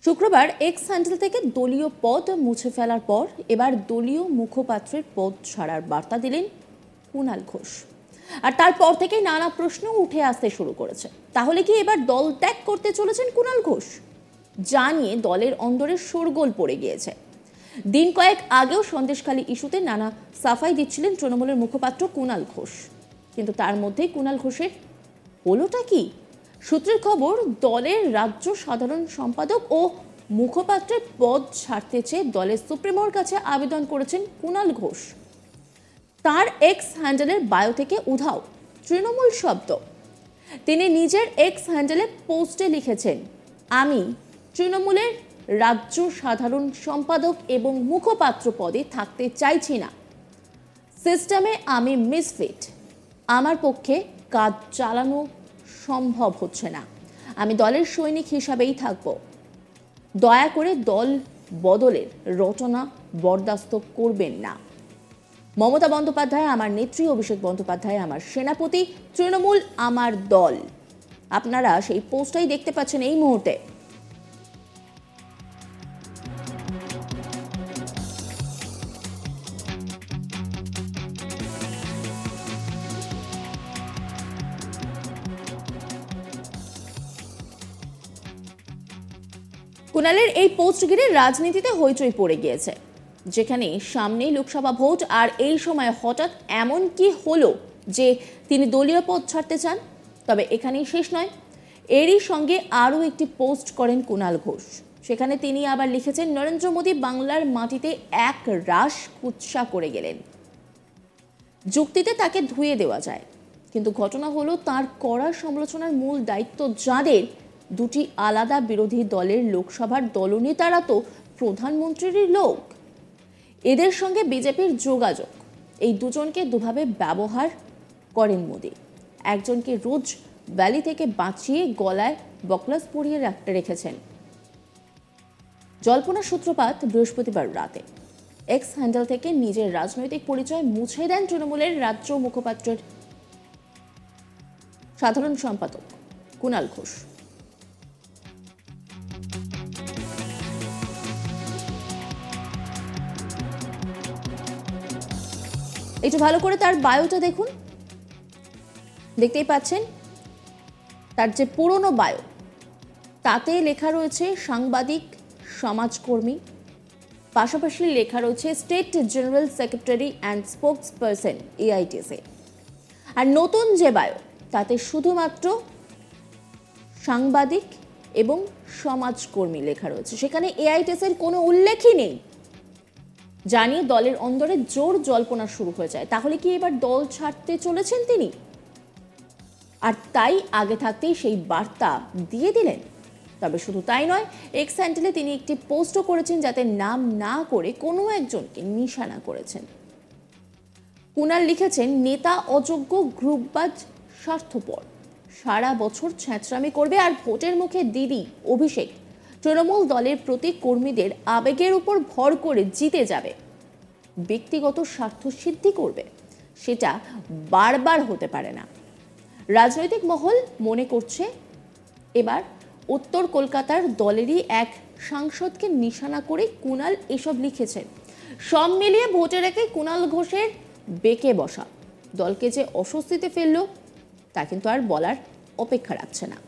শুক্রবার x handle থেকে দলীয় পদ মুছে ফেলার পর এবার দলীয় মুখপাত্রের পদ ছাড়ার বার্তা দিলেন কুণাল ঘোষ। আর তারপর থেকেই নানা প্রশ্ন উঠে আসতে শুরু করেছে। তাহলে কি এবার দল ত্যাগ করতে চলেছেন কুণাল ঘোষ? যা নিয়ে দলের অন্দরে শোরগোল পড়ে গিয়েছে। দিন কয়েক আগেও সন্দেশখালী ইস্যুতে নানা সাফাই দিচ্ছিলেন তৃণমূলের মুখপাত্র কুণাল ঘোষ, কিন্তু তার মধ্যেই কুণাল ঘোষের হলোটা কি? সূত্রের খবর, দলের রাজ্য সাধারণ সম্পাদক ও মুখপাত্রের পদ ছাড়তে চেয়ে দলের সুপ্রিমোর কাছে আবেদন করেছেন কুণাল ঘোষ। তার এক্স হ্যান্ডেলের বায়ো থেকে উধাও তৃণমূল শব্দ। তিনি নিজের এক্স হ্যান্ডেলে পোস্টে লিখেছেন, আমি তৃণমূলের রাজ্য সাধারণ সম্পাদক এবং মুখপাত্র পদে থাকতে চাইছি না। সিস্টেমে আমি মিসফিট, আমার পক্ষে কাজ চালানো সম্ভব হচ্ছে না। আমি দলের সৈনিক হিসাবেই থাকব। দয়া করে দল বদলের রচনা বরদাস্ত করবেন না। মমতা বন্দ্যোপাধ্যায় আমার নেত্রী, অভিষেক বন্দ্যোপাধ্যায় আমার সেনাপতি, তৃণমূল আমার দল। আপনারা সেই পোস্টটাই দেখতে পাচ্ছেন এই মুহূর্তে। কুণালের এই পোস্ট ঘিরে রাজনীতিতে হইচই পড়ে গিয়েছে, যেখানে সামনেই লোকসভা ভোট। আর এই সময় হঠাৎ এমন কি হলো যে তিনি দলীয় পদ ছাড়তে চান? তবে এখানেই শেষ নয়, এরই সঙ্গে আরও একটি পোস্ট করেন কুণাল ঘোষ। সেখানে তিনি আবার লিখেছেন, নরেন্দ্র মোদী বাংলার মাটিতে এক রাশ কুৎসা করে গেলেন। যুক্তিতে তাকে ধুয়ে দেওয়া যায়, কিন্তু ঘটনা হলো তার কড়া সমালোচনার মূল দায়িত্ব যাদের, দুটি আলাদা বিরোধী দলের লোকসভার দলনেতারা তো প্রধানমন্ত্রীরই লোক। এদের সঙ্গে বিজেপির যোগাযোগ, এই দুজনকে দুভাবে ব্যবহার করেন মোদী। একজনকে রোজ ভ্যালি থেকে বাঁচিয়ে গলায় বকলাস পরিয়ে রেখেছেন। জল্পনা সূত্রপাত বৃহস্পতিবার রাতে। এক্স হ্যান্ডেল থেকে নিজের রাজনৈতিক পরিচয় মুছে দেন তৃণমূলের রাজ্য মুখপাত্রের সাধারণ সম্পাদক কুণাল ঘোষ। একটু ভালো করে তার বায়োটা দেখুন। দেখতেই পাচ্ছেন তার যে পুরনো বায়ো, তাতে লেখা রয়েছে সাংবাদিক, সমাজকর্মী, পাশাপাশি লেখা রয়েছে state general secretary and spokesperson AITC. আর নতুন যে বায়ো, তাতে শুধুমাত্র সাংবাদিক এবং সমাজকর্মী লেখা রয়েছে, সেখানে এআইটিসির কোনো উল্লেখই নেই। জানিয়ে দলের অন্দরে জোর জল্পনা শুরু হয়ে যায়। তাহলে কি এবার দল ছাড়তে চলেছেন তিনি? আর তাই আগে থাকতেই সেই বার্তা দিয়ে দিলেন। তবে শুধু তাই নয়, এক্স হ্যান্ডেলে তিনি একটি পোস্টও করেছেন, যাতে নাম না করে কোনো একজনকে নিশানা করেছেন। কুণাল লিখেছেন, নেতা অযোগ্য, গ্রুপবাজ, স্বার্থপর, সারা বছর ছ্যাঁচড়ামি করবে আর ভোটের মুখে দিদি অভিষেক তৃণমূল দলের প্রতি কর্মীদের আবেগের উপর ভর করে জিতে যাবে, ব্যক্তিগত স্বার্থ সিদ্ধি করবে। সেটা বারবার হতে পারে না। রাজনৈতিক মহল মনে করছে এবার উত্তর কলকাতার দলেরই এক সাংসদকে নিশানা করে কুণাল এসব লিখেছেন। সব মিলিয়ে ভোটের আগে কুণাল ঘোষের বেঁকে বসা দলকে যে অস্বস্তিতে ফেললো, তা কিন্তু আর বলার অপেক্ষা রাখছে না।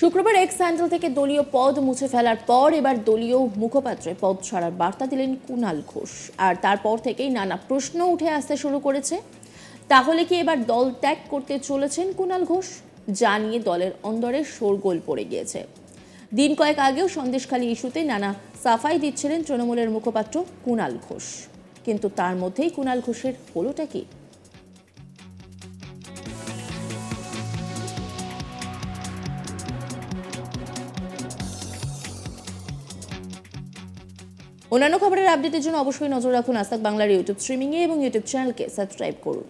শুক্রবার এক্স হ্যান্ডেল থেকে দলীয় পদ মুছে ফেলার পর এবার দলীয় মুখপাত্রের পদ ছাড়ার বার্তা দিলেন কুণাল ঘোষ। আর তারপর থেকেই নানা প্রশ্ন উঠে আসতে শুরু করেছে। তাহলে কি এবার দল ত্যাগ করতে চলেছেন কুণাল ঘোষ? যা নিয়ে দলের অন্দরে শোরগোল পড়ে গিয়েছে। দিন কয়েক আগেও সন্দেশখালী ইস্যুতে নানা সাফাই দিচ্ছিলেন তৃণমূলের মুখপাত্র কুণাল ঘোষ, কিন্তু তার মধ্যেই কুণাল ঘোষের হলোটা কি? অন্যান্য খবরের আপডেটের জন্য অবশ্যই নজর রাখুন আজ তাক বাংলার ইউটিউব স্ট্রিমিংয়ে এবং ইউটিউব চ্যানেলকে সাবস্ক্রাইব করুন।